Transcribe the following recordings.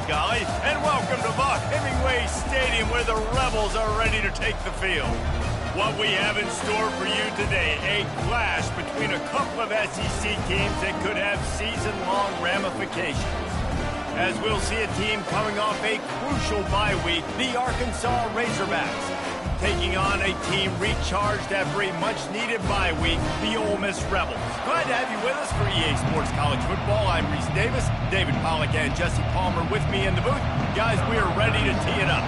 Golly, and welcome to Buck Hemingway Stadium where the Rebels are ready to take the field. What we have in store for you today, a clash between a couple of SEC teams that could have season-long ramifications. As we'll see a team coming off a crucial bye week, the Arkansas Razorbacks, taking on a team recharged after a much-needed bye week, the Ole Miss Rebels. Glad to have you with us for EA Sports College Football. I'm Reese Davis, David Pollack and Jesse Palmer with me in the booth. Guys, we are ready to tee it up.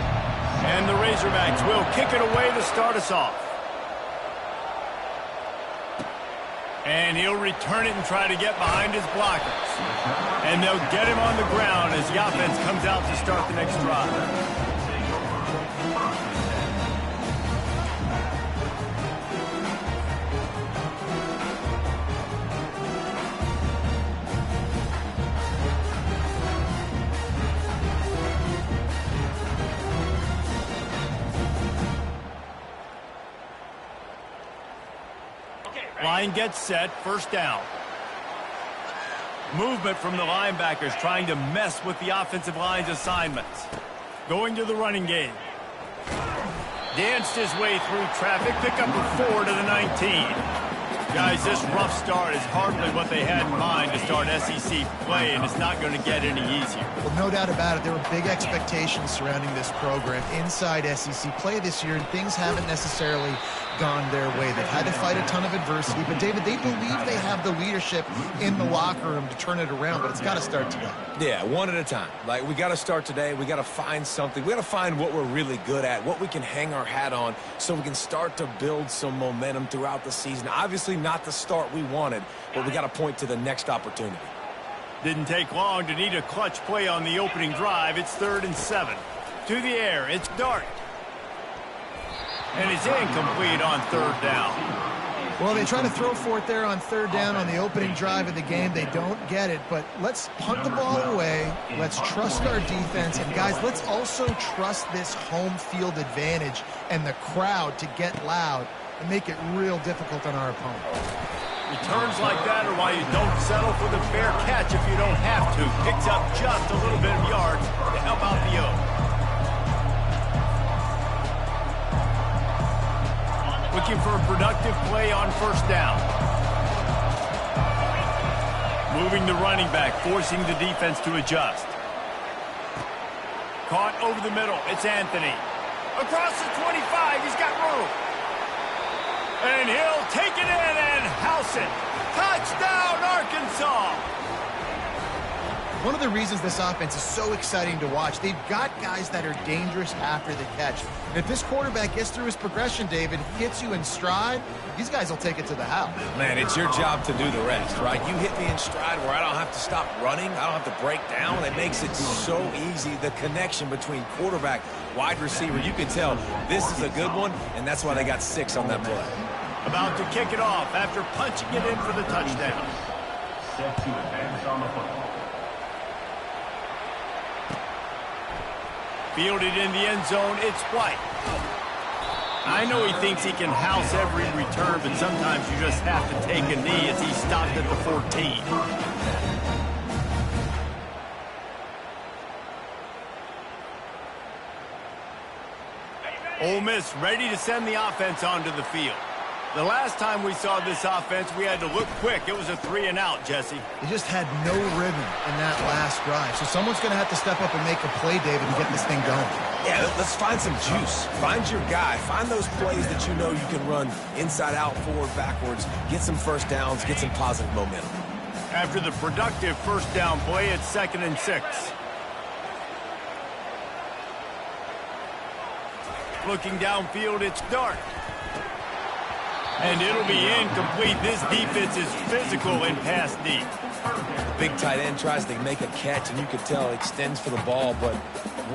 And the Razorbacks will kick it away to start us off. And he'll return it and try to get behind his blockers. And they'll get him on the ground as the offense comes out to start the next drive. Line gets set, first down. Movement from the linebackers trying to mess with the offensive line's assignments. Going to the running game. Danced his way through traffic, pick up a 4 to the 19. Guys, this rough start is hardly what they had in mind to start SEC play, and it's not going to get any easier. Well, no doubt about it. There were big expectations surrounding this program inside SEC play this year, and things haven't necessarily gone their way. They've had to fight a ton of adversity, but David, they believe they have the leadership in the locker room to turn it around, but it's got to start today. Yeah, one at a time. Like, we got to start today. We got to find something. We got to find what we're really good at, what we can hang our hat on so we can start to build some momentum throughout the season. Obviously not the start we wanted, but we got to point to the next opportunity. Didn't take long to need a clutch play on the opening drive. It's 3rd and 7. To the air, it's Dart. And it's incomplete on 3rd down. Well, they try to throw for it there on 3rd down on the opening drive of the game. They don't get it, but let's punt the ball away. Let's trust our defense. And, guys, let's also trust this home field advantage and the crowd to get loud and make it real difficult on our opponent. Returns like that are why you don't settle for the fair catch if you don't have to. Picks up just a little bit of yards to help out the O. Looking for a productive play on 1st down. Moving the running back, forcing the defense to adjust. Caught over the middle. It's Anthony. Across the 25. He's got room. And he'll take it in and house it. Touchdown, Arkansas! One of the reasons this offense is so exciting to watch, they've got guys that are dangerous after the catch. And if this quarterback gets through his progression, David, hits you in stride, these guys will take it to the house. Man, it's your job to do the rest, right? You hit me in stride where I don't have to stop running. I don't have to break down. It makes it so easy, the connection between quarterback, wide receiver. You can tell this is a good one, and that's why they got 6 on that play. About to kick it off after punching it in for the touchdown. Set to advance on the football. Fielded in the end zone, it's White. I know he thinks he can house every return, but sometimes you just have to take a knee as he stopped at the 14. Ole Miss ready to send the offense onto the field. The last time we saw this offense, we had to look quick. It was a 3-and-out, Jesse. They just had no rhythm in that last drive. So someone's going to have to step up and make a play, David, and get this thing going. Yeah, let's find some juice. Find your guy. Find those plays that you know you can run inside out, forward, backwards. Get some first downs. Get some positive momentum. After the productive first down play, it's 2nd and 6. Looking downfield, it's Dart. And it'll be incomplete. This defense is physical and pass deep. The big tight end tries to make a catch, and you can tell extends for the ball, but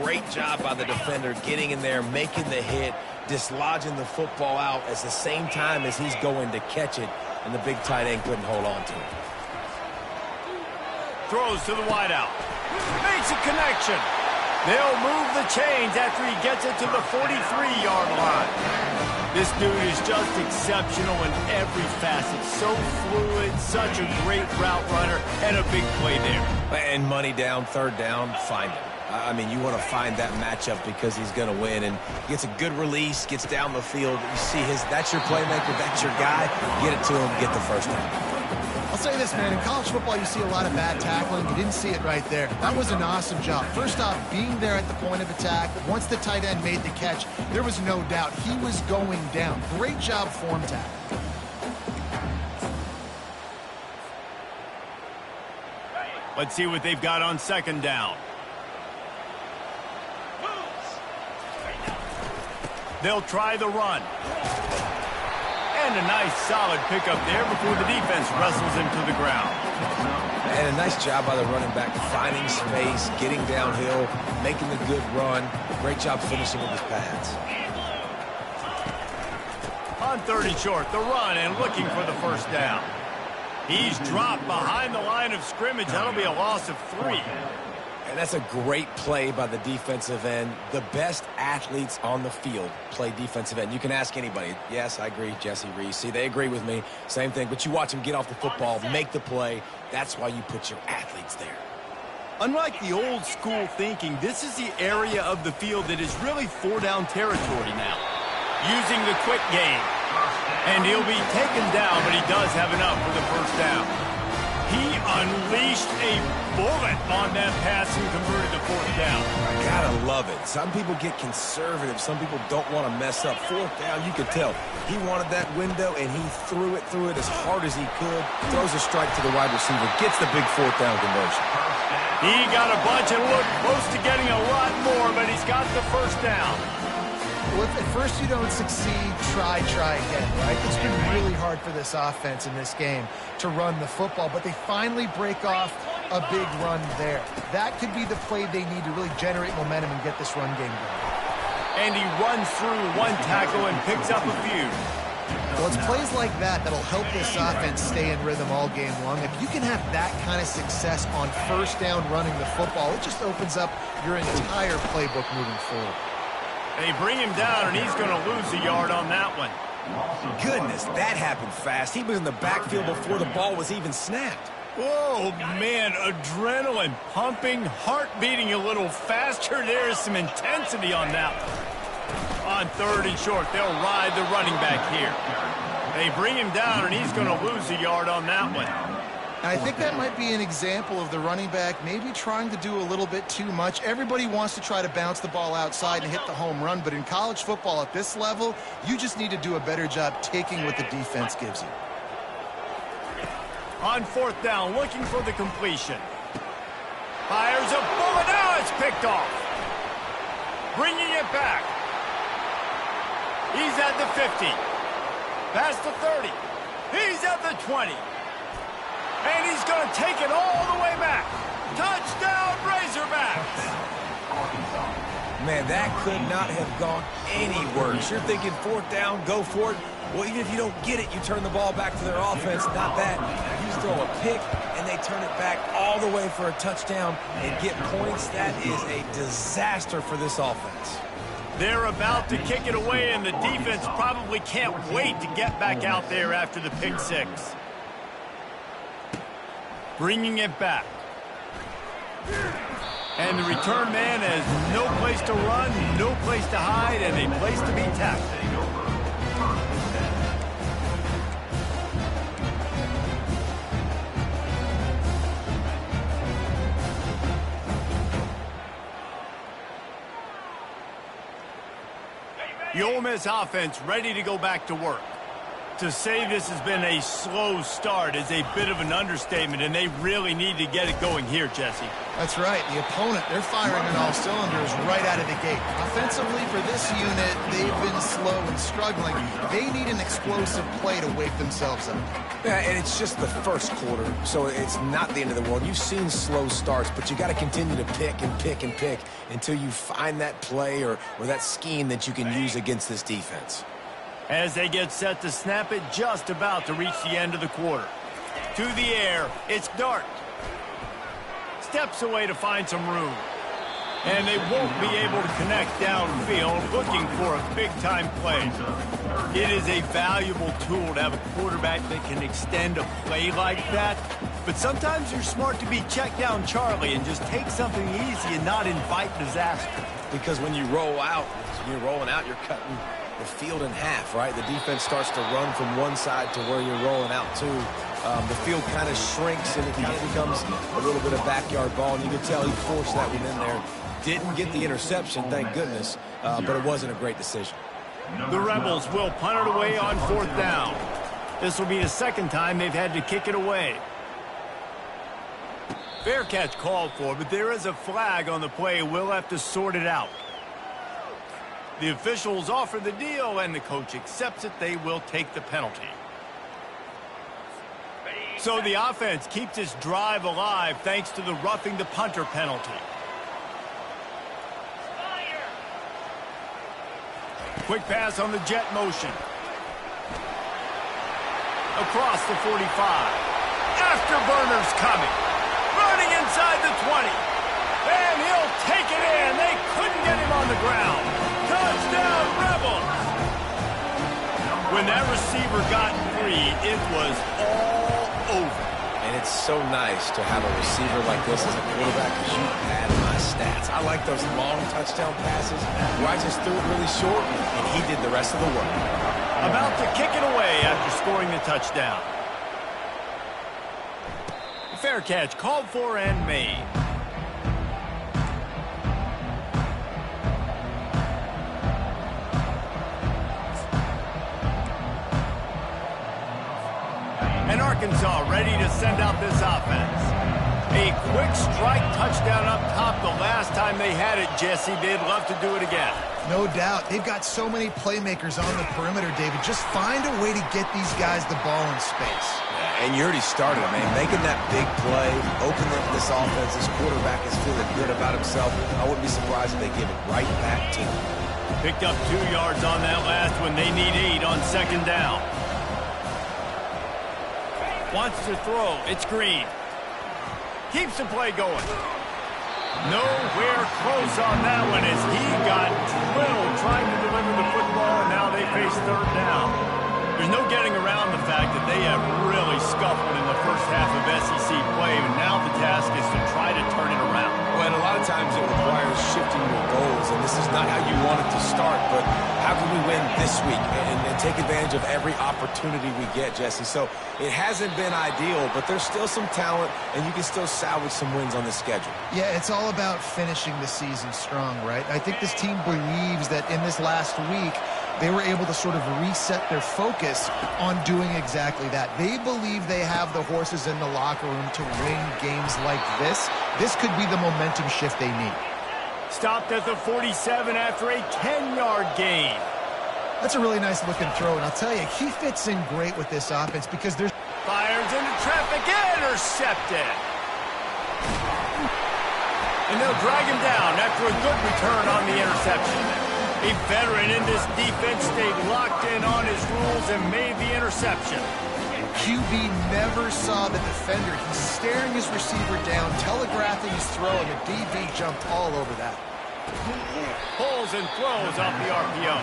great job by the defender getting in there, making the hit, dislodging the football out at the same time as he's going to catch it, and the big tight end couldn't hold on to it. Throws to the wideout. Makes a connection. They'll move the chains after he gets it to the 43-yard line. This dude is just exceptional in every facet. So fluid, such a great route runner, and a big play there. And money down, 3rd down, find him. I mean, you want to find that matchup because he's going to win, and gets a good release, gets down the field. You see that's your playmaker, that's your guy. Get it to him, get the first down. I'll say this, man, in college football you see a lot of bad tackling. You didn't see it right there. That was an awesome job. First off, being there at the point of attack. Once the tight end made the catch, there was no doubt he was going down. Great job form tackle. Let's see what they've got on second down. They'll try the run. And a nice solid pickup there before the defense wrestles him to the ground. And a nice job by the running back, finding space, getting downhill, making the good run. Great job finishing with his pads. On 3rd and short, the run and looking for the first down. He's dropped behind the line of scrimmage. That'll be a loss of 3. And that's a great play by the defensive end. The best athletes on the field play defensive end. You can ask anybody. Yes, I agree, Jesse Reese. See, they agree with me. Same thing. But you watch them get off the football, make the play. That's why you put your athletes there. Unlike the old school thinking, this is the area of the field that is really 4-down territory now. Using the quick game. And he'll be taken down, but he does have enough for the first down. He unleashed a bullet on that pass and converted the 4th down. Gotta love it. Some people get conservative. Some people don't want to mess up. 4th down, you could tell. He wanted that window, and he threw it as hard as he could. Throws a strike to the wide receiver. Gets the big 4th down conversion. He got a bunch and looked close to getting a lot more, but he's got the first down. Well, if at first you don't succeed, try again, right? It's been really hard for this offense in this game to run the football, but they finally break off a big run there. That could be the play they need to really generate momentum and get this run game going. And he runs through one tackle and picks up a few. Well, it's plays like that that'll help this offense stay in rhythm all game long. If you can have that kind of success on first down running the football, it just opens up your entire playbook moving forward. They bring him down, and he's going to lose a yard on that one. Goodness, that happened fast. He was in the backfield before the ball was even snapped. Whoa, man, adrenaline pumping, heart beating a little faster. There's some intensity on that one. On 3rd and short, they'll ride the running back here. They bring him down, and he's going to lose a yard on that one. And I think that might be an example of the running back maybe trying to do a little bit too much. Everybody wants to try to bounce the ball outside and hit the home run, but in college football at this level, you just need to do a better job taking what the defense gives you. On 4th down, looking for the completion. Fires a bullet. Now it's picked off. Bringing it back. He's at the 50. Past the 30. He's at the 20. And he's going to take it all the way back. Touchdown, Razorbacks. Man, that could not have gone any worse. You're thinking 4th down, go for it. Well, even if you don't get it, you turn the ball back to their offense. Not that. You throw a pick, and they turn it back all the way for a touchdown and get points. That is a disaster for this offense. They're about to kick it away, and the defense probably can't wait to get back out there after the pick 6. Bringing it back. And the return man has no place to run, no place to hide, and a place to be tackled. The Ole Miss offense ready to go back to work. To say this has been a slow start is a bit of an understatement, and they really need to get it going here, Jesse. That's right. The opponent, they're firing on all cylinders right out of the gate. Offensively, for this unit, they've been slow and struggling. They need an explosive play to wake themselves up. Yeah, and it's just the first quarter, so it's not the end of the world. You've seen slow starts, but you got to continue to pick and pick and pick until you find that play or that scheme that you can use against this defense. As they get set to snap it, just about to reach the end of the quarter. To the air, it's Dart. Steps away to find some room. And they won't be able to connect downfield looking for a big-time play. It is a valuable tool to have a quarterback that can extend a play like that. But sometimes you're smart to be check down Charlie and just take something easy and not invite disaster. Because when you roll out, when you're rolling out, you're cutting the field in half, right? The defense starts to run from one side to where you're rolling out to. The field kind of shrinks and it kind of becomes a little bit of backyard ball. And you can tell he forced that one in there. Didn't get the interception, thank goodness, but it wasn't a great decision. The Rebels will punt it away on 4th down. This will be the second time they've had to kick it away. Fair catch called for, but there is a flag on the play. We'll have to sort it out. The officials offer the deal, and the coach accepts it. They will take the penalty. So the offense keeps its drive alive thanks to the roughing the punter penalty. Quick pass on the jet motion. Across the 45. Afterburner's coming. Running inside the 20. And he'll take it in. They couldn't get him on the ground. Touchdown, Rebels! When that receiver got free, it was all over. And it's so nice to have a receiver like this as a quarterback because you pad my stats. I like those long touchdown passes where I just threw it really short and he did the rest of the work. About to kick it away after scoring the touchdown. Fair catch called for and made. And Arkansas ready to send out this offense. A quick strike touchdown up top the last time they had it, Jesse. They'd love to do it again. No doubt. They've got so many playmakers on the perimeter, David. Just find a way to get these guys the ball in space. And you already started it, man. Making that big play, opening up this offense. This quarterback is feeling good about himself. I wouldn't be surprised if they give it right back to him. Picked up 2 yards on that last one. They need 8 on 2nd down. Wants to throw. It's Green. Keeps the play going. Nowhere close on that one as he got drilled trying to deliver the football, and now they face 3rd down. There's no getting around the fact that they have really scuffled in the first half of SEC play, and now the task is to try to turn it around. Well, and a lot of times it requires shifting your goals, and this is not how you want it to start, but how can we win this week and take advantage of every opportunity we get, Jesse? So it hasn't been ideal, but there's still some talent, and you can still salvage some wins on the schedule. Yeah, it's all about finishing the season strong, right? I think this team believes that in this last week, they were able to sort of reset their focus on doing exactly that. They believe they have the horses in the locker room to win games like this. This could be the momentum shift they need. Stopped at the 47 after a 10-yard gain. That's a really nice looking throw, and I'll tell you, he fits in great with this offense because there's... Fires into traffic, intercepted. And they'll drag him down after a good return on the interception. A veteran in this defense stayed locked in on his rules and made the interception. QB never saw the defender. He's staring his receiver down, telegraphing his throw, and the DB jumped all over that. Pulls and throws off the RPO.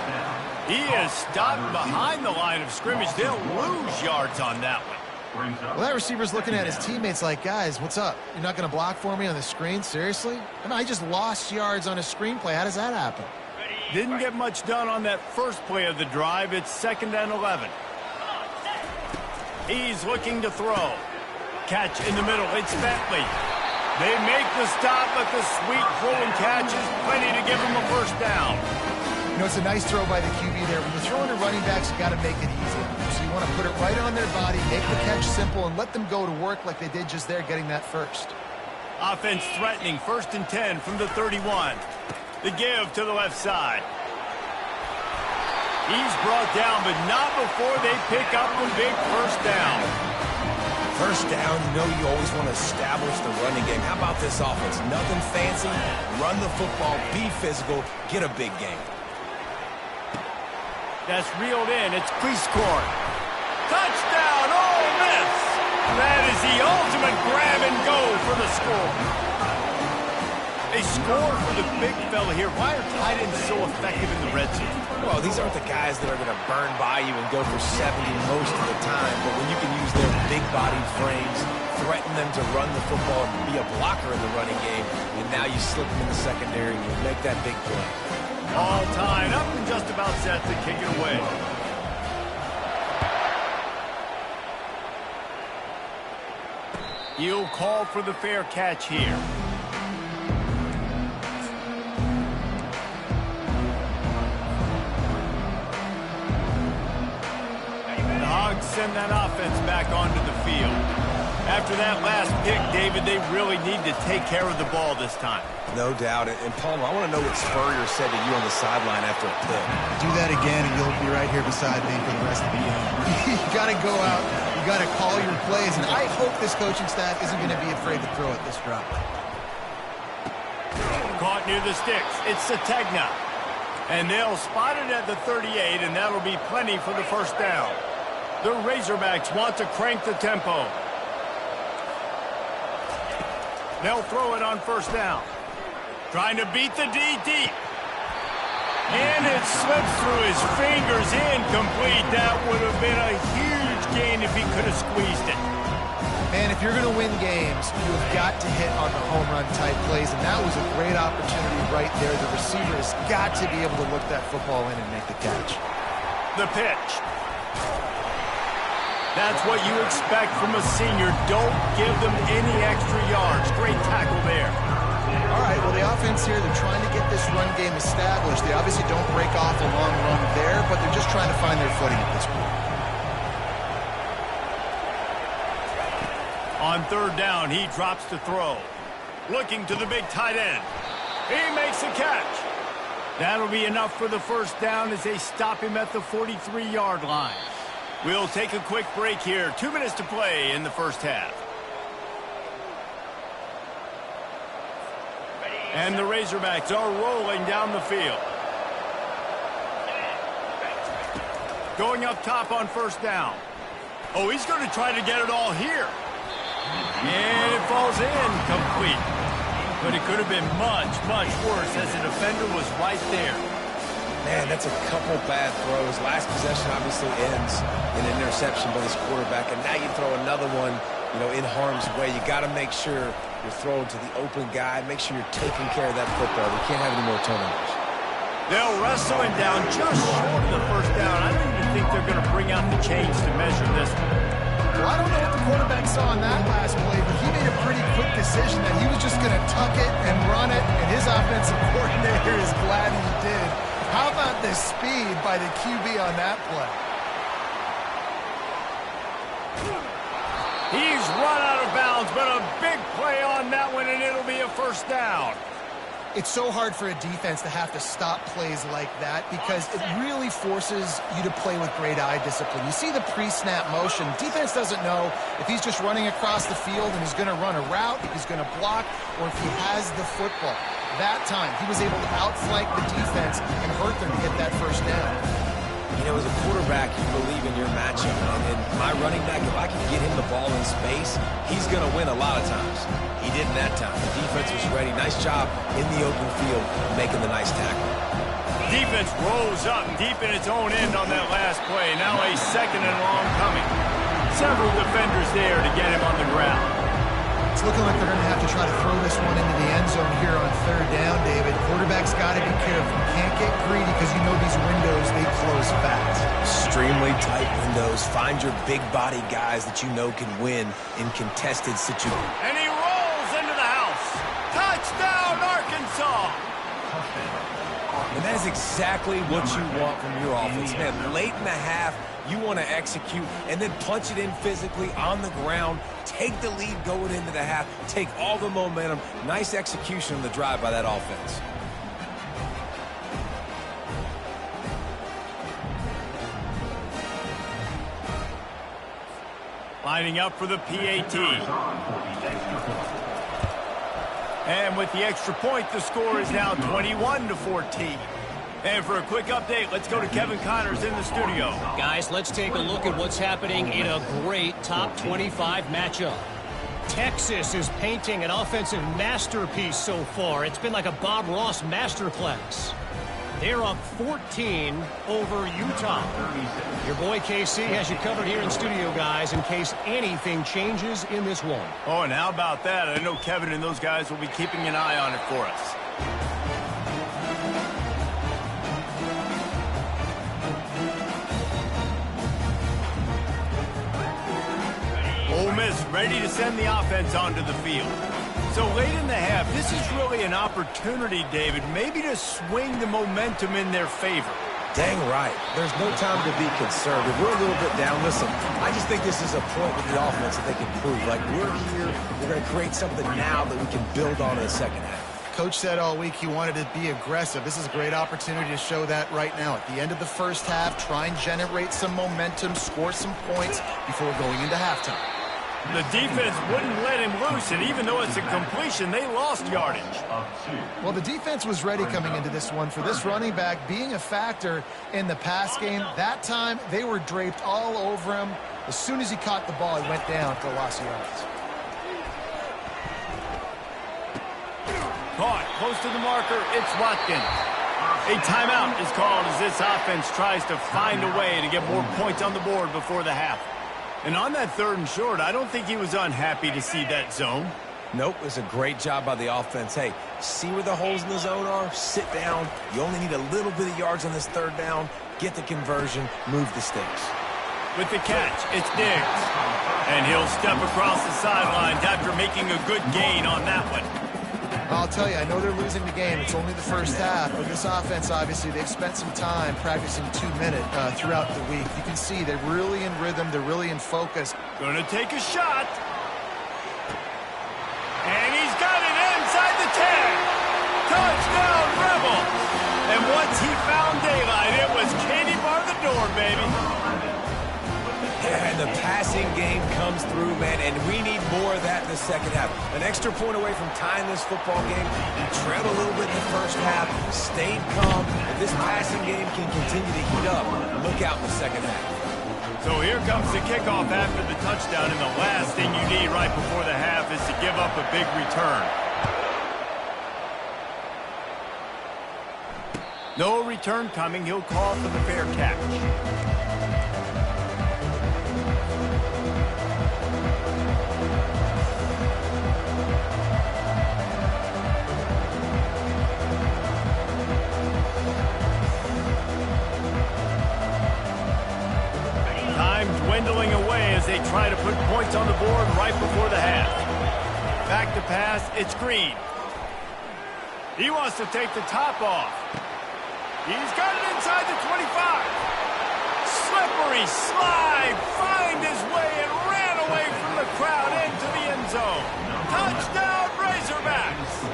He is stopped behind the line of scrimmage. They'll lose yards on that one. Well, that receiver's looking at his teammates like, guys, what's up? You're not going to block for me on the screen? Seriously? I mean, I just lost yards on a screenplay. How does that happen? Didn't get much done on that first play of the drive. It's 2nd and 11. He's looking to throw. Catch in the middle. It's Bentley. They make the stop, but the sweet throw and catch is plenty to give him a 1st down. You know, it's a nice throw by the QB there. When you're throwing to running backs, you got to make it easy. So you want to put it right on their body, make the catch simple, and let them go to work like they did just there, getting that first. Offense threatening. 1st and 10 from the 31. The give to the left side. He's brought down, but not before they pick up the big 1st down. 1st down, you know you always want to establish the running game. How about this offense? Nothing fancy. Run the football, be physical, get a big game. That's reeled in. It's Cleescorn. Touchdown, Ole Miss. That is the ultimate grab and go for the score. A score for the big fella here. Why are tight ends so effective in the red zone? Well, these aren't the guys that are going to burn by you and go for 70 most of the time, but when you can use their big-bodied frames, threaten them to run the football and be a blocker in the running game, and now you slip them in the secondary and you make that big play. All tied up and just about set to kick it away. He'll call for the fair catch here. The Hogs send that offense back onto the field. After that last pick, David, they really need to take care of the ball this time. No doubt. And Palmer, I want to know what Spurrier said to you on the sideline after a pick. Do that again, and you'll be right here beside me for the rest of the game. You got to go out. You got to call your plays, and I hope this coaching staff isn't going to be afraid to throw at this drop. Caught near the sticks. It's Sategna. And they'll spot it at the 38, and that'll be plenty for the first down. The Razorbacks want to crank the tempo. They'll throw it on first down. Trying to beat the D deep. And it slips through his fingers, incomplete. That would have been a huge gain if he could have squeezed it. Man, if you're going to win games, you have got to hit on the home run type plays, and that was a great opportunity right there. The receiver has got to be able to look that football in and make the catch. The pitch. That's what you expect from a senior. Don't give them any extra yards. Great tackle there. All right, well, the offense here, they're trying to get this run game established. They obviously don't break off a long run there, but they're just trying to find their footing at this point. On third down, he drops to throw. Looking to the big tight end. He makes a catch. That'll be enough for the first down as they stop him at the 43-yard line. We'll take a quick break here. 2 minutes to play in the first half. And the Razorbacks are rolling down the field. Going up top on first down. Oh, he's going to try to get it all here. And it falls in complete. But it could have been much, much worse as the defender was right there. Man, that's a couple bad throws. Last possession obviously ends in an interception by this quarterback, and now you throw another one, in harm's way. You got to make sure you're throwing to the open guy. Make sure you're taking care of that football. We can't have any more turnovers. They'll wrestle him down just short of the first down. I don't even think they're going to bring out the chains to measure this one. Well, I don't know what the quarterback saw on that last play, but he made a pretty quick decision that he was just going to tuck it and run it, and his offensive coordinator is glad he did. How about the speed by the QB on that play? He's run out of bounds, but a big play on that one, and it'll be a first down. It's so hard for a defense to have to stop plays like that because it really forces you to play with great eye discipline. You see the pre-snap motion. Defense doesn't know if he's just running across the field and he's going to run a route, if he's going to block, or if he has the football. That time, he was able to outflank the defense and hurt them to get that first down. As a quarterback, you believe in your matchup. And my running back, if I can get him the ball in space, he's going to win a lot of times. He didn't that time. The defense was ready. Nice job in the open field making the nice tackle. Defense rolls up deep in its own end on that last play. Now a second and long coming. Several defenders there to get him on the ground. It's looking like they're going to have to try to throw this one into the end zone here on third down, David. Quarterback's got to be careful. Can't get greedy because you know these windows, they close fast. Extremely tight windows. Find your big body guys that you know can win in contested situations. And he rolls into the house. Touchdown, Arkansas! And that is exactly what you want from your offense. Man, late in the half, you want to execute and then punch it in physically on the ground. Take the lead going into the half. Take all the momentum. Nice execution on the drive by that offense. Lining up for the PAT. And with the extra point, the score is now 21-14. And for a quick update, let's go to Kevin Connors in the studio. Guys, let's take a look at what's happening in a great top 25 matchup. Texas is painting an offensive masterpiece so far. It's been like a Bob Ross masterclass. They're up 14 over Utah. Your boy KC has you covered here in studio, guys, in case anything changes in this one. Oh, and how about that? I know Kevin and those guys will be keeping an eye on it for us. Ole Miss ready to send the offense onto the field. So late in the half, this is really an opportunity, David, maybe to swing the momentum in their favor. Dang right. There's no time to be concerned. If we're a little bit down, listen, I just think this is a point with the offense that they can prove. Like, we're here, we're going to create something now that we can build on in the second half. Coach said all week he wanted to be aggressive. This is a great opportunity to show that right now. At the end of the first half, try and generate some momentum, score some points before going into halftime. The defense wouldn't let him loose, and even though it's a completion, they lost yardage. Well, the defense was ready coming into this one for this running back being a factor in the pass game. That time, they were draped all over him. As soon as he caught the ball, he went down for a loss of yards. Caught close to the marker, it's Watkins. A timeout is called as this offense tries to find a way to get more points on the board before the half. And on that 3rd and short, I don't think he was unhappy to see that zone. Nope, it's a great job by the offense. Hey, see where the holes in the zone are? Sit down. You only need a little bit of yards on this 3rd down. Get the conversion. Move the sticks. With the catch, it's Diggs. And he'll step across the sidelines after making a good gain on that one. I'll tell you, I know they're losing the game. It's only the first half, but this offense, obviously, they've spent some time practicing 2-minute throughout the week. You can see they're really in rhythm. They're really in focus. Gonna take a shot. And he's got it inside the 10. Touchdown, Rebels. And once he found daylight, it was Katie bar the door, baby. Yeah, and the passing game comes through, man, and we need more of that in the second half. An extra point away from tying this football game. We trailed a little bit in the first half, stayed calm. If this passing game can continue to heat up, look out in the second half. So here comes the kickoff after the touchdown, and the last thing you need right before the half is to give up a big return. No return coming. He'll call for the fair catch. Dwindling away as they try to put points on the board right before the half. Back to pass, it's Green. He wants to take the top off. He's got it inside the 25. Slippery slide, find his way and ran away from the crowd into the end zone. Touchdown, Razorbacks.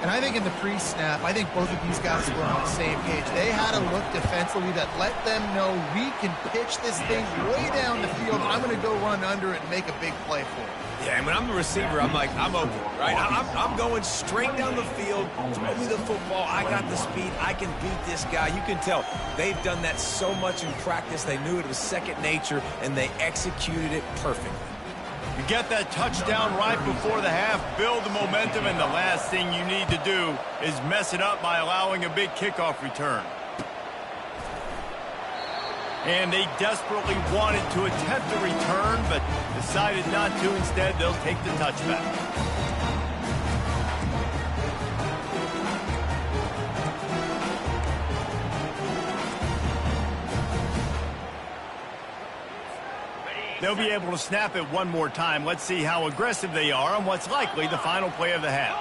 And I think in the pre-snap, I think both of these guys were on the same page. They had a look defensively that let them know we can pitch this thing way down the field. I'm going to go run under it and make a big play for it. Yeah, and when I'm the receiver, I'm like, I'm open, right? I'm going straight down the field. Throw me the football. I got the speed. I can beat this guy. You can tell they've done that so much in practice. They knew it was second nature, and they executed it perfectly. You get that touchdown right before the half, build the momentum, and the last thing you need to do is mess it up by allowing a big kickoff return. And they desperately wanted to attempt a return, but decided not to. Instead, they'll take the touchback. They'll be able to snap it one more time. Let's see how aggressive they are on what's likely the final play of the half.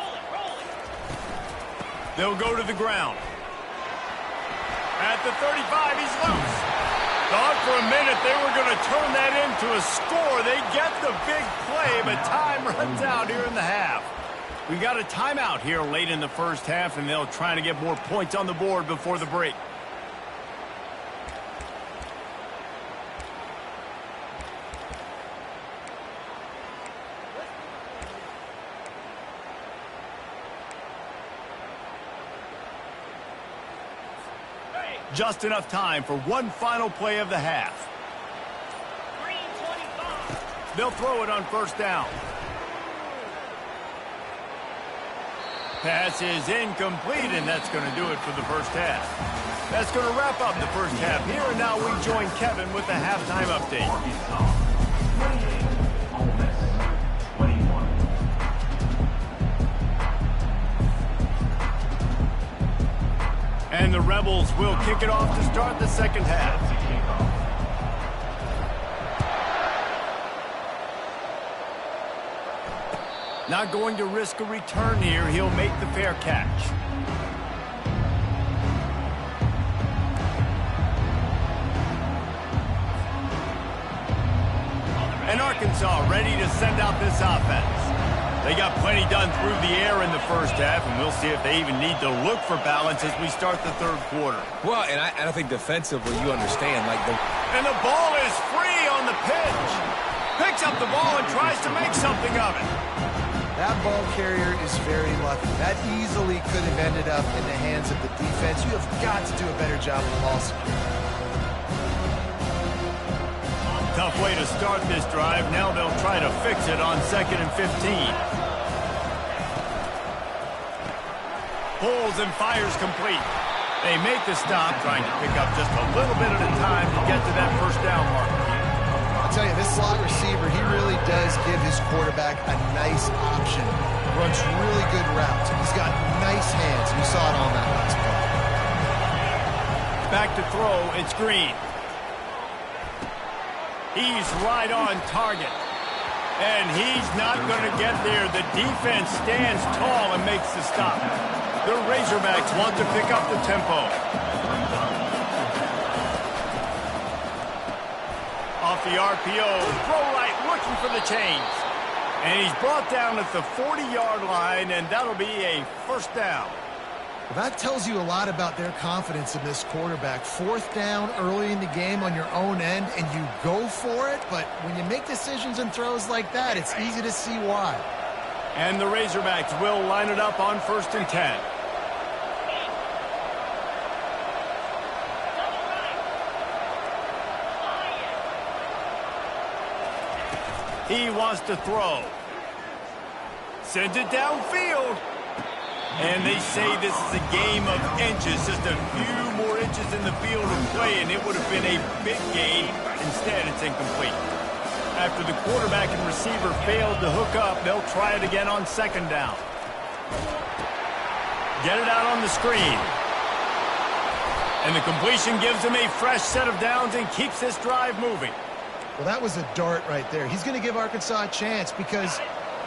They'll go to the ground. At the 35, he's loose. Thought for a minute they were going to turn that into a score. They get the big play, but time runs out here in the half. We got a timeout here late in the first half, and they'll try to get more points on the board before the break. Just enough time for one final play of the half. They'll throw it on first down. Pass is incomplete, and that's going to do it for the first half. That's going to wrap up the first half here, and now we join Kevin with the halftime update. Arkansas 28, Ole Miss 21. And the Rebels will kick it off to start the second half. Not going to risk a return here. He'll make the fair catch. And Arkansas ready to send out this offense. They got plenty done through the air in the first half, and we'll see if they even need to look for balance as we start the third quarter. Well, and I think defensively, you understand, like And the ball is free on the pitch. Picks up the ball and tries to make something of it. That ball carrier is very lucky. That easily could have ended up in the hands of the defense. You have got to do a better job of ball security. Tough way to start this drive. Now they'll try to fix it on 2nd and 15. Pulls and fires complete. They make the stop, trying to pick up just a little bit at a time to get to that first down mark. I'll tell you, this slot receiver, he really does give his quarterback a nice option. Runs really good routes. He's got nice hands. You saw it on that last play. Back to throw, it's Green. He's right on target. And he's not going to get there. The defense stands tall and makes the stop. The Razorbacks want to pick up the tempo. Off the RPO, throw right, looking for the change. And he's brought down at the 40-yard line, and that'll be a first down. Well, that tells you a lot about their confidence in this quarterback. Fourth down early in the game on your own end, and you go for it. But when you make decisions and throws like that, it's easy to see why. And the Razorbacks will line it up on 1st and 10. He wants to throw. Sends it downfield. And they say this is a game of inches. Just a few more inches in the field of play, and it would have been a big gain. Instead, it's incomplete. After the quarterback and receiver failed to hook up, they'll try it again on 2nd down. Get it out on the screen. And the completion gives him a fresh set of downs and keeps this drive moving. Well, that was a dart right there. He's going to give Arkansas a chance because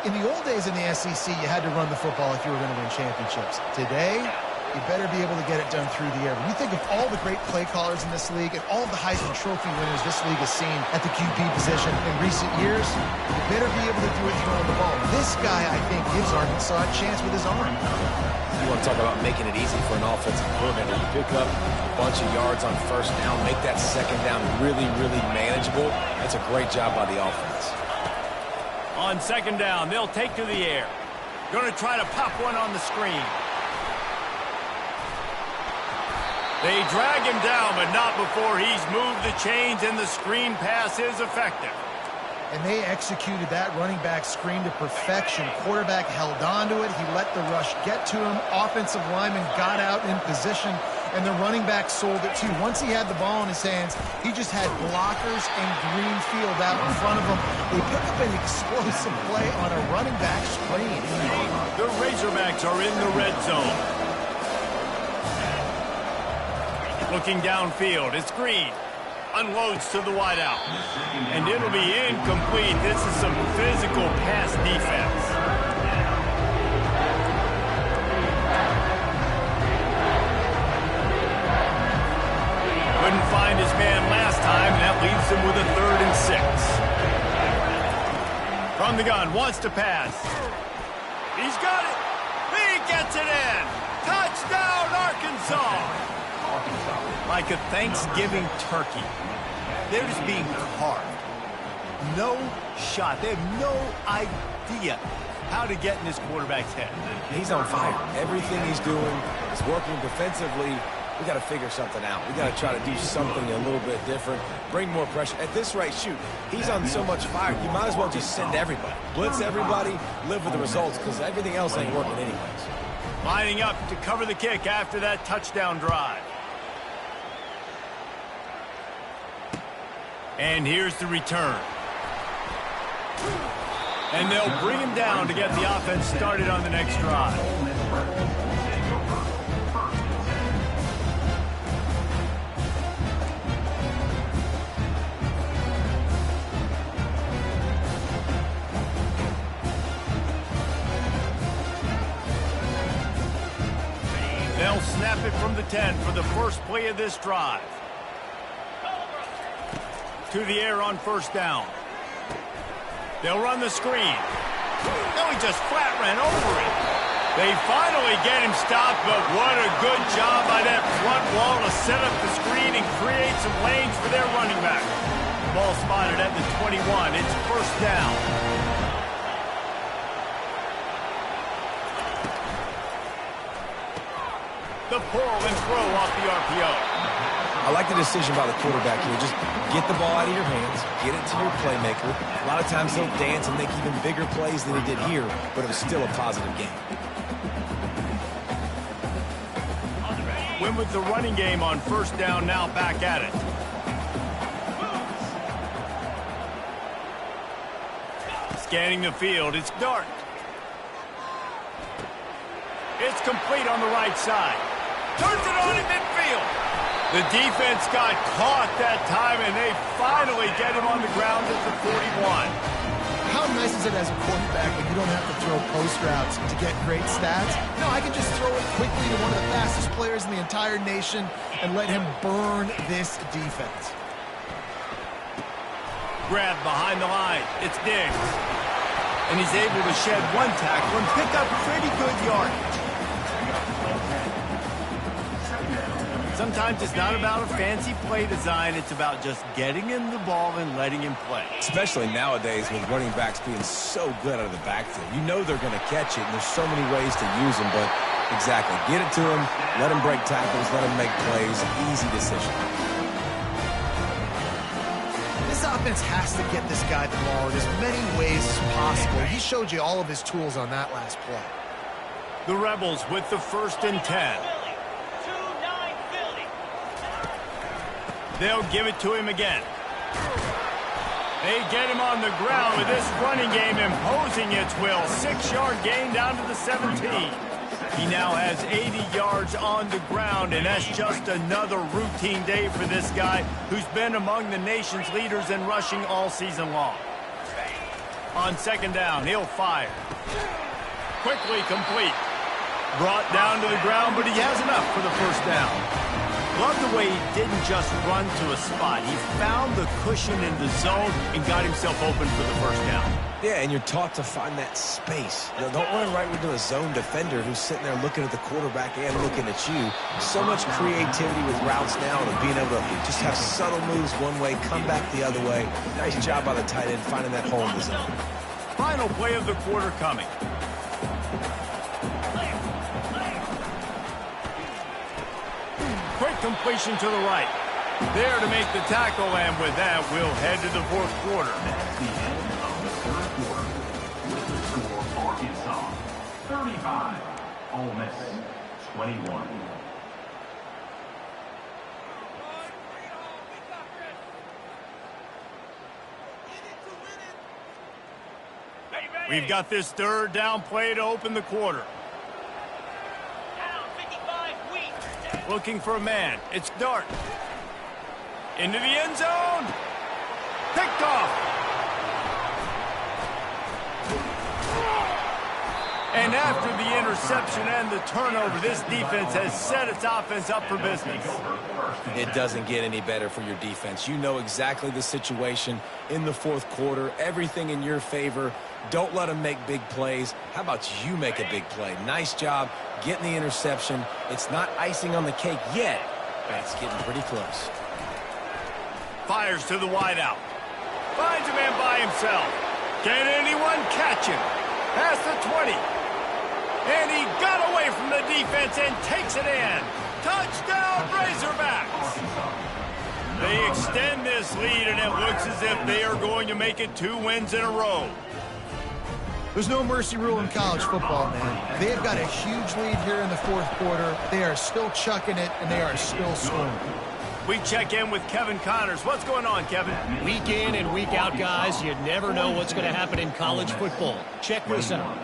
in the old days in the SEC, you had to run the football if you were going to win championships. Today, you better be able to get it done through the air. When you think of all the great play callers in this league and all the Heisman Trophy winners this league has seen at the QB position in recent years, you better be able to do it throwing the ball. This guy, I think, gives Arkansas a chance with his arm. You want to talk about making it easy for an offensive coordinator. You pick up a bunch of yards on first down, make that second down really, really manageable. That's a great job by the offense. On 2nd down, they'll take to the air. Going to try to pop one on the screen. They drag him down, but not before he's moved the chains, and the screen pass is effective. And they executed that running back screen to perfection. Quarterback held on to it. He let the rush get to him. Offensive lineman got out in position, and the running back sold it too. Once he had the ball in his hands, he just had blockers and green field out in front of him. They pick up an explosive play on a running back screen. The Razorbacks are in the red zone. Looking downfield, it's Green. Unloads to the wideout. And it'll be incomplete. This is some physical pass defense. Couldn't find his man last time, and that leaves him with a 3rd and 6. From the gun, wants to pass. He's got it. He gets it in. Touchdown, Arkansas. Like a Thanksgiving turkey. They're just being carved. No shot. They have no idea how to get in this quarterback's head. He's on fire. Everything he's doing is working defensively. we got to figure something out. We got to try to do something a little bit different, bring more pressure. At this rate, shoot, he's on so much fire, you might as well just send everybody. Blitz everybody, live with the results, because everything else ain't working anyways. Lining up to cover the kick after that touchdown drive. And here's the return. And they'll bring him down to get the offense started on the next drive. They'll snap it from the 10 for the first play of this drive. To the air on first down. They'll run the screen. No, he just flat ran over it. They finally get him stopped, but what a good job by that front wall to set up the screen and create some lanes for their running back. Ball spotted at the 21. It's first down. The pull and throw off the RPO. I like the decision by the quarterback here. Just get the ball out of your hands, get it to your playmaker. A lot of times he'll dance and make even bigger plays than he did here, but it was still a positive game. Win with the running game on first down, now back at it. Scanning the field, it's Dart. It's complete on the right side. Turns it on in midfield. The defense got caught that time, and they finally get him on the ground at the 41. How nice is it as a quarterback when you don't have to throw post routes to get great stats? No, I can just throw it quickly to one of the fastest players in the entire nation and let him burn this defense. Grab behind the line. It's Diggs. And he's able to shed one tackle and pick up pretty good yardage. Sometimes it's not about a fancy play design. It's about just getting him the ball and letting him play. Especially nowadays with running backs being so good out of the backfield. You know they're going to catch it, and there's so many ways to use them, but exactly. Get it to him, let him break tackles, let him make plays. Easy decision. This offense has to get this guy the ball in as many ways as possible. He showed you all of his tools on that last play. The Rebels with the 1st and 10. They'll give it to him again. They get him on the ground with this running game imposing its will. 6-yard gain down to the 17. He now has 80 yards on the ground, and that's just another routine day for this guy who's been among the nation's leaders in rushing all season long. On 2nd down, he'll fire. Quickly complete. Brought down to the ground, but he has enough for the 1st down. Love the way he didn't just run to a spot. He found the cushion in the zone and got himself open for the 1st down. Yeah, and you're taught to find that space. You know, don't run right into a zone defender who's sitting there looking at the quarterback and looking at you. So much creativity with routes now and being able to just have subtle moves one way, come back the other way. Nice job by the tight end finding that hole in the zone. Final play of the quarter coming. Quick completion to the right. There to make the tackle, and with that, we'll head to the 4th quarter. That's the end of the 3rd quarter. With the score, Arkansas 35, Ole Miss 21. We've got this 3rd down play to open the quarter. Looking for a man. It's Dart. Into the end zone. Picked off. And after the interception and the turnover, this defense has set its offense up for business. It doesn't get any better for your defense. You know exactly the situation in the 4th quarter. Everything in your favor. Don't let them make big plays. How about you make a big play? Nice job getting the interception. It's not icing on the cake yet, but it's getting pretty close. Fires to the wideout. Finds a man by himself. Can anyone catch him? Past the 20. And he got away from the defense and takes it in. Touchdown, Razorbacks! They extend this lead, and it looks as if they are going to make it 2 wins in a row. There's no mercy rule in college football, man. They've got a huge lead here in the fourth quarter. They are still chucking it, and they are still scoring. We check in with Kevin Connors. What's going on, Kevin? Week in and week out, guys, you never know what's going to happen in college football. Check this out.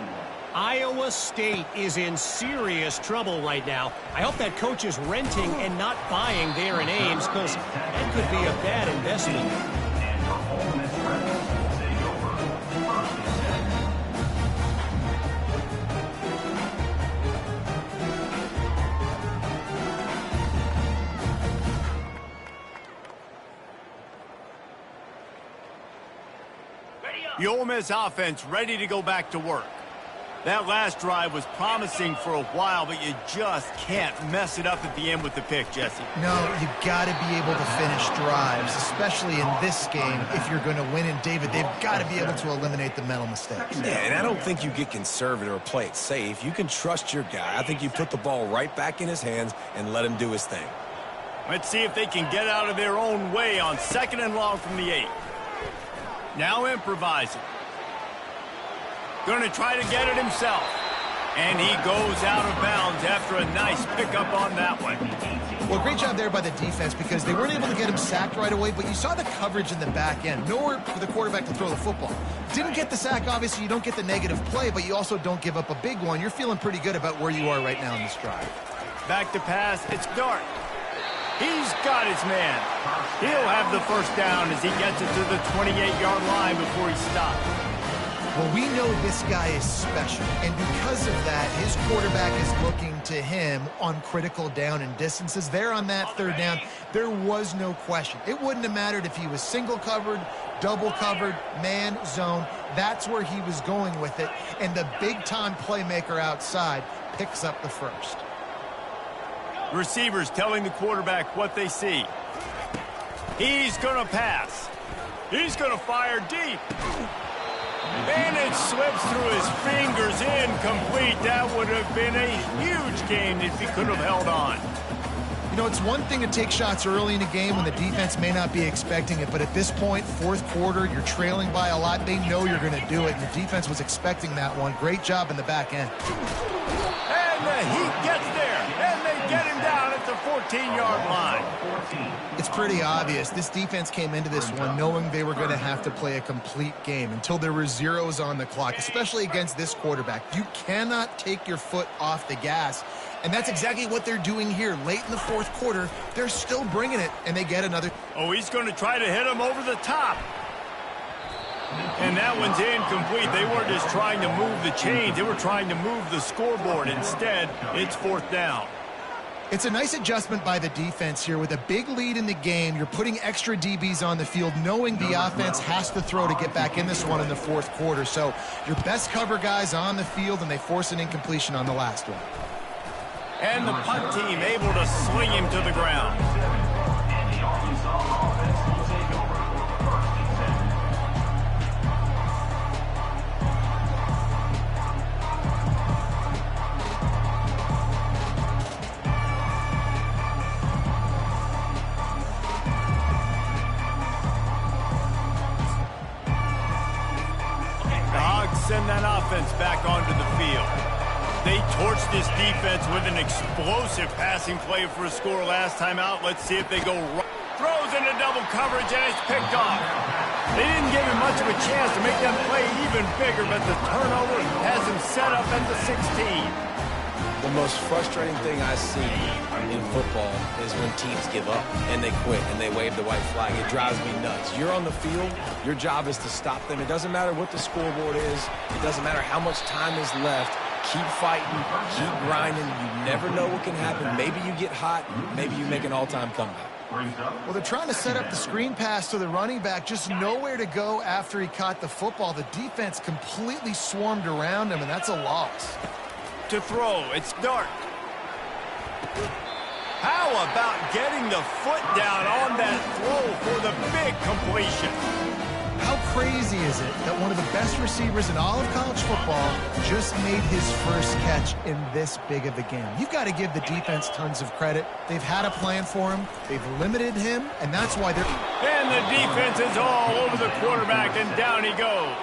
Iowa State is in serious trouble right now. I hope that coach is renting and not buying there in Ames, because that could be a bad investment. The Ole Miss offense ready to go back to work. That last drive was promising for a while, but you just can't mess it up at the end with the pick, Jesse. No, you got to be able to finish drives, especially in this game. If you're going to win, and David, they've got to be able to eliminate the mental mistakes. Yeah, and I don't think you get conservative or play it safe. You can trust your guy. I think you put the ball right back in his hands and let him do his thing. Let's see if they can get out of their own way on 2nd and long from the 8. Now improvising. Going to try to get it himself. And he goes out of bounds after a nice pickup on that one. Well, great job there by the defense, because they weren't able to get him sacked right away, but you saw the coverage in the back end. Nowhere for the quarterback to throw the football. Didn't get the sack, obviously. You don't get the negative play, but you also don't give up a big one. You're feeling pretty good about where you are right now in this drive. Back to pass. It's Dart. He's got his man. He'll have the first down as he gets it to the 28-yard line before he stops. Well, we know this guy is special, and because of that, his quarterback is looking to him on critical down and distances. There on that 3rd down, there was no question. It wouldn't have mattered if he was single covered, double covered, man, zone. That's where he was going with it, and the big-time playmaker outside picks up the first. Receivers telling the quarterback what they see. He's going to pass. He's going to fire deep. And it slips through his fingers, incomplete. That would have been a huge gain if he could have held on. You know, it's one thing to take shots early in a game when the defense may not be expecting it, but at this point, 4th quarter, you're trailing by a lot. They know you're going to do it, and the defense was expecting that one. Great job in the back end. And the Heat gets there, and they get him down at the 14-yard line. It's pretty obvious. This defense came into this one knowing they were going to have to play a complete game until there were zeros on the clock, especially against this quarterback. You cannot take your foot off the gas, and that's exactly what they're doing here. Late in the 4th quarter, they're still bringing it, and they get another. Oh, he's going to try to hit him over the top. And that one's incomplete. They weren't just trying to move the chains. They were trying to move the scoreboard. Instead, it's 4th down. It's a nice adjustment by the defense here. With a big lead in the game, you're putting extra DBs on the field, knowing the offense has to throw to get back in this one in the 4th quarter. So your best cover guys on the field, and they force an incompletion on the last one. And the punt team able to sling him to the ground. And the Arkansas offense will take over for 1st and 10. Send that offense back onto the field. They torched this defense with an explosive passing play for a score last time out. Let's see if they go right. Throws into double coverage, and it's picked off. They didn't give him much of a chance to make that play even bigger, but the turnover has him set up at the 16. The most frustrating thing I see in football is when teams give up and they quit and they wave the white flag. It drives me nuts. You're on the field. Your job is to stop them. It doesn't matter what the scoreboard is. It doesn't matter how much time is left. Keep fighting. Keep grinding. You never know what can happen. Maybe you get hot. Maybe you make an all-time comeback. Well, they're trying to set up the screen pass to the running back. Just nowhere to go after he caught the football. The defense completely swarmed around him, and that's a loss. To throw, it's Dart. How about getting the foot down on that throw for the big completion? How crazy is it that one of the best receivers in all of college football just made his first catch in this big of a game? You've got to give the defense tons of credit. They've had a plan for him. They've limited him, and that's why they're... And the defense is all over the quarterback, and down he goes.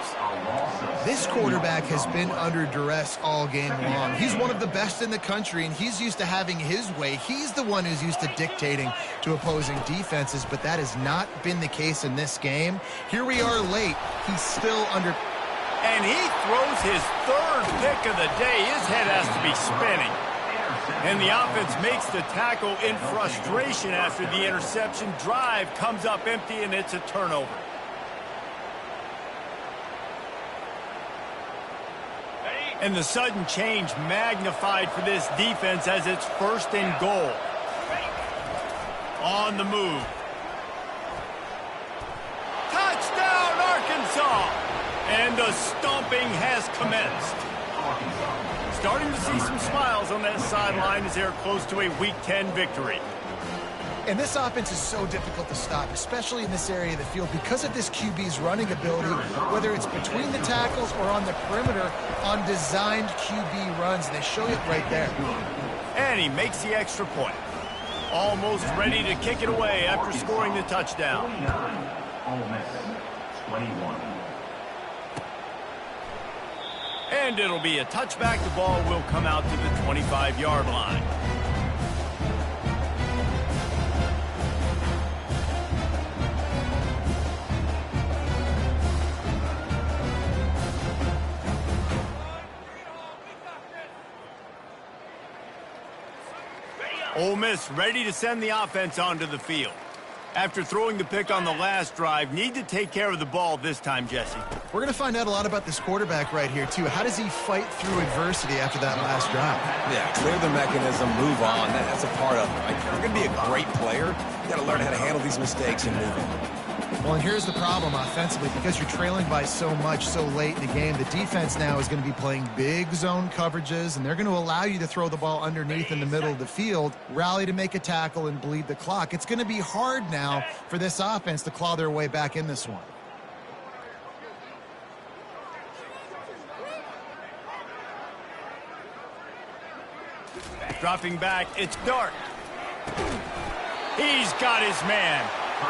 This quarterback has been under duress all game long. He's one of the best in the country, and he's used to having his way. He's the one who's used to dictating to opposing defenses, but that has not been the case in this game. Here we are late. He's still under... And he throws his third pick of the day. His head has to be spinning. And the offense makes the tackle in frustration after the interception. Drive comes up empty, and it's a turnover. And the sudden change magnified for this defense as it's 1st and goal. On the move. Touchdown, Arkansas! And the stomping has commenced. Starting to see some smiles on that sideline as they're close to a Week 10 victory. And this offense is so difficult to stop, especially in this area of the field, because of this QB's running ability, whether it's between the tackles or on the perimeter on designed QB runs. And they show it right there. And he makes the extra point. Almost ready to kick it away after scoring the touchdown. 49, Ole Miss, 21. And it'll be a touchback. The ball will come out to the 25-yard line. Ole Miss ready to send the offense onto the field. After throwing the pick on the last drive, need to take care of the ball this time, Jesse. We're going to find out a lot about this quarterback right here, too. How does he fight through adversity after that last drive? Yeah, clear the mechanism, move on. That's a part of it, right? If you're going to be a great player, you got to learn how to handle these mistakes and move on. Well, and here's the problem offensively. Because you're trailing by so much so late in the game, the defense now is going to be playing big zone coverages, and they're going to allow you to throw the ball underneath in the middle of the field, rally to make a tackle, and bleed the clock. It's going to be hard now for this offense to claw their way back in this one. Dropping back, it's Dart. He's got his man.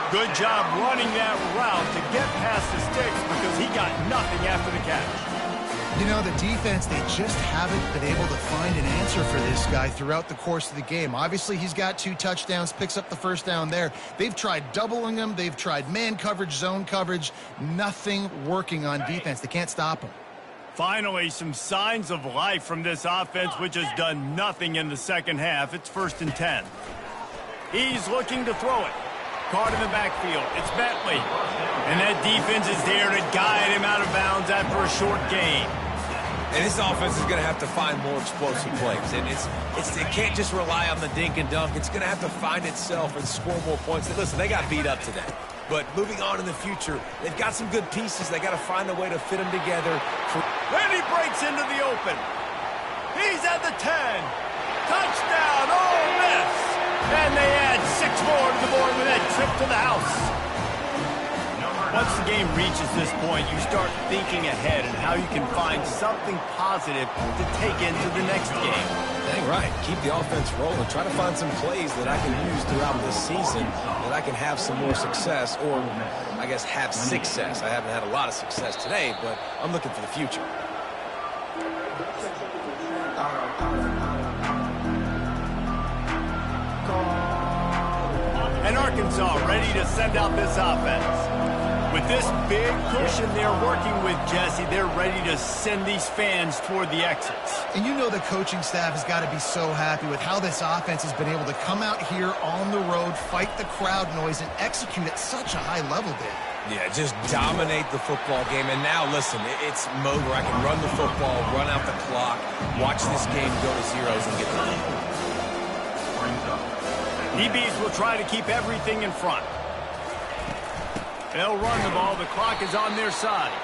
Good job running that route to get past the sticks because he got nothing after the catch. You know, the defense, they just haven't been able to find an answer for this guy throughout the course of the game. Obviously, he's got 2 touchdowns, picks up the first down there. They've tried doubling him. They've tried man coverage, zone coverage. Nothing working on defense. They can't stop him. Finally, some signs of life from this offense, which has done nothing in the second half. It's 1st and 10. He's looking to throw it. Caught in the backfield. It's Bentley. And that defense is there to guide him out of bounds after a short gain. And this offense is going to have to find more explosive plays. And it can't just rely on the dink and dunk. It's going to have to find itself and score more points. And listen, they got beat up today. But moving on in the future, they've got some good pieces. They got to find a way to fit them together. And he breaks into the open. He's at the 10. Touchdown, Ole Miss. And they add 6 more to the board with that trip to the house. Once the game reaches this point, you start thinking ahead and how you can find something positive to take into the next game. Dang right. Keep the offense rolling. Try to find some plays that I can use throughout this season that I can have some more success, or I guess have success. I haven't had a lot of success today, but I'm looking for the future. And Arkansas ready to send out this offense. With this big cushion they're working with, Jesse, they're ready to send these fans toward the exits. And you know the coaching staff has got to be so happy with how this offense has been able to come out here on the road, fight the crowd noise, and execute at such a high level, Dave. Yeah, just dominate the football game. And now, listen, it's mode where I can run the football, run out the clock, watch this game go to zeros and get the lead. DBs will try to keep everything in front. They'll run the ball. The clock is on their side.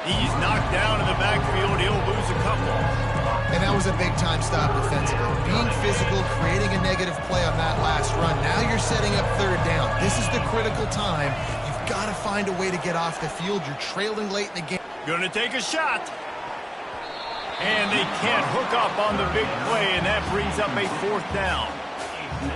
He's knocked down in the backfield. He'll lose a couple. And that was a big-time stop defensively. Being physical, creating a negative play on that last run. Now you're setting up 3rd down. This is the critical time. You've got to find a way to get off the field. You're trailing late in the game. Gonna take a shot. And they can't hook up on the big play, and that brings up a 4th down.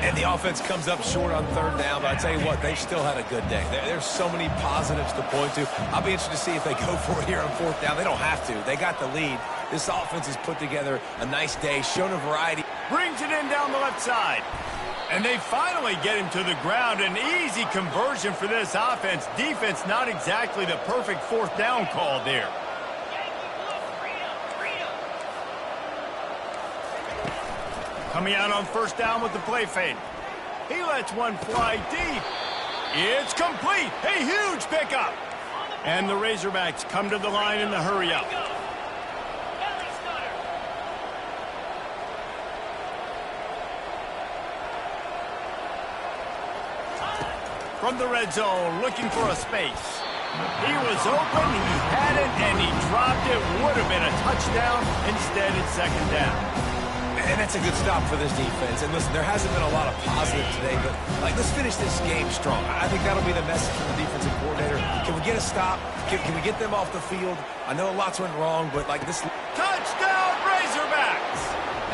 And the offense comes up short on 3rd down, but I tell you what, they've still had a good day. There's so many positives to point to. I'll be interested to see if they go for it here on 4th down. They don't have to. They got the lead. This offense has put together a nice day, shown a variety. Brings it in down the left side. And they finally get him to the ground. An easy conversion for this offense. Defense not exactly the perfect 4th down call there. Coming out on 1st down with the play fake. He lets one fly deep. It's complete. A huge pickup. And the Razorbacks come to the line in the hurry-up. From the red zone, looking for a space. He was open, he had it, and he dropped it. Would have been a touchdown. Instead, it's 2nd down. And that's a good stop for this defense. And listen, there hasn't been a lot of positive today, but let's finish this game strong. I think that'll be the message from the defensive coordinator. Can we get a stop? Can we get them off the field? I know lots went wrong, but this... Touchdown, Razorbacks!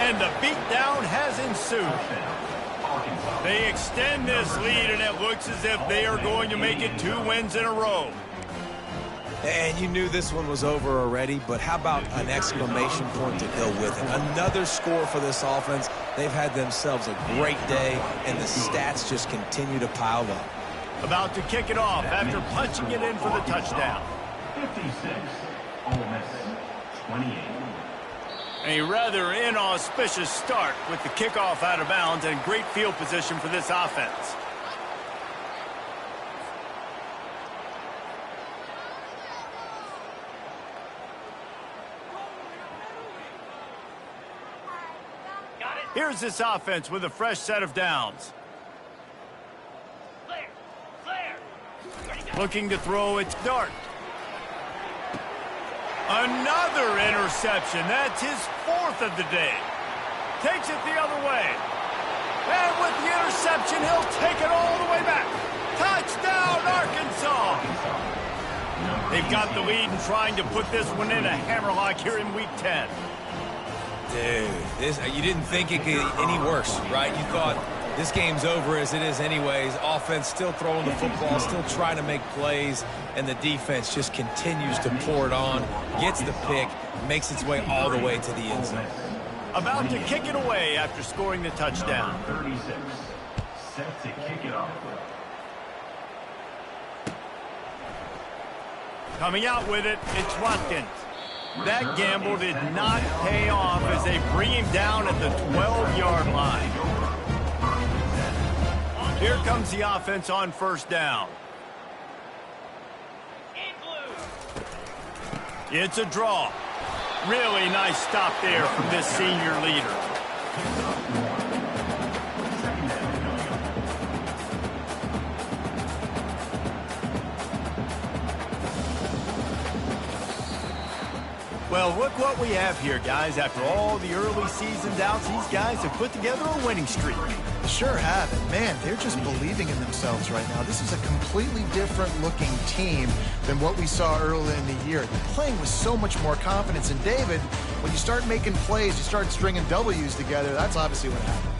And the beatdown has ensued. They extend this lead, and it looks as if they are going to make it 2 wins in a row. And you knew this one was over already, but how about an exclamation point to go with it? Another score for this offense. They've had themselves a great day, and the stats just continue to pile up. About to kick it off after punching it in for the touchdown. 56, Ole Miss, 28. A rather inauspicious start with the kickoff out of bounds and great field position for this offense. Here's this offense with a fresh set of downs. Looking to throw its dart. Another interception. That's his 4th of the day. Takes it the other way. And with the interception, he'll take it all the way back. Touchdown, Arkansas! They've got the lead and trying to put this one in a hammerlock here in Week 10. Dude, you didn't think it could get any worse, right? You thought this game's over as it is anyways. Offense still throwing the football, still trying to make plays, and the defense just continues to pour it on, gets the pick, makes its way all the way to the end zone. About to kick it away after scoring the touchdown. 36, set to kick it off. Coming out with it, it's Watkins. That gamble did not pay off as they bring him down at the 12-yard line. Here comes the offense on 1st down. It's a draw. Really nice stop there from this senior leader. Well, look what we have here, guys. After all the early season doubts, these guys have put together a winning streak. Sure have. And man, they're just believing in themselves right now. This is a completely different looking team than what we saw earlier in the year. They're playing with so much more confidence. And David, when you start making plays, you start stringing W's together, that's obviously what happened.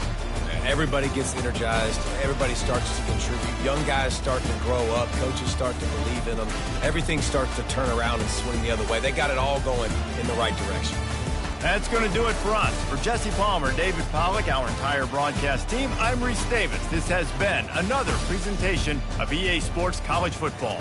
Everybody gets energized. Everybody starts to contribute. Young guys start to grow up. Coaches start to believe in them. Everything starts to turn around and swing the other way. They got it all going in the right direction. That's going to do it for us. For Jesse Palmer, David Pollack, our entire broadcast team, I'm Reese Davis. This has been another presentation of EA Sports College Football.